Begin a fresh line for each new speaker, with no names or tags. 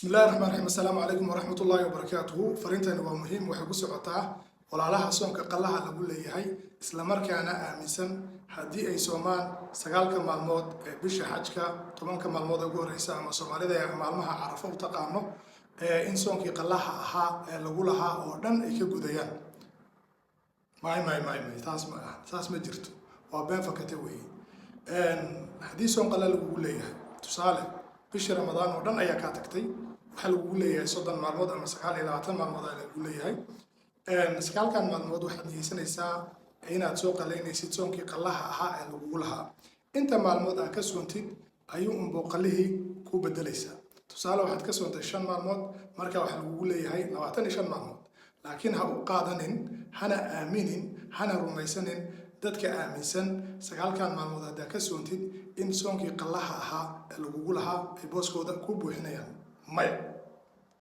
بسم الله الرحمن الرحيم. السلام عليكم ورحمة الله وبركاته. فرنتين هو مهم وحبو سعطاه ولا لها صومك قلها لقول لي هاي إسلامك أنا آمسن هدي أي سومان سجال كمالمود بيش حجك طبعا كمالمود أقول رئيس أما سومالي ده مالمها عرفه وتقانو إن صومك قلها ها لقولها ودن إيكجوديان ماي تاس ما جرت وبين فكتوي إن هدي صوم قلها لقول لي تصالح بيش رمضان ودن أيا كاتكتي waxaa lagu leeyahay 30 maalmood ama 29 maalmood ayaa lagu leeyahay sagaalkan maalmood waxaad niyeysanaysaa inaad soo qaleynaysid soonkii qallaha ahaa ee lagu lahaa inta maalmood aad ka soontid ayuu unboo qallihii ku bedelaysaa tusaale waxaad ka soontay 5 maalmood marka waxa lagu leeyahay 25 maalmood laakiin ha u qaadanin hana aaminin hana rumaysanin dadka aaminsan sagaalkan maalmood aad ka soontid in soonkii qallaha ahaa ee lagu lahaa ay booskooda ku buuxinayaan maya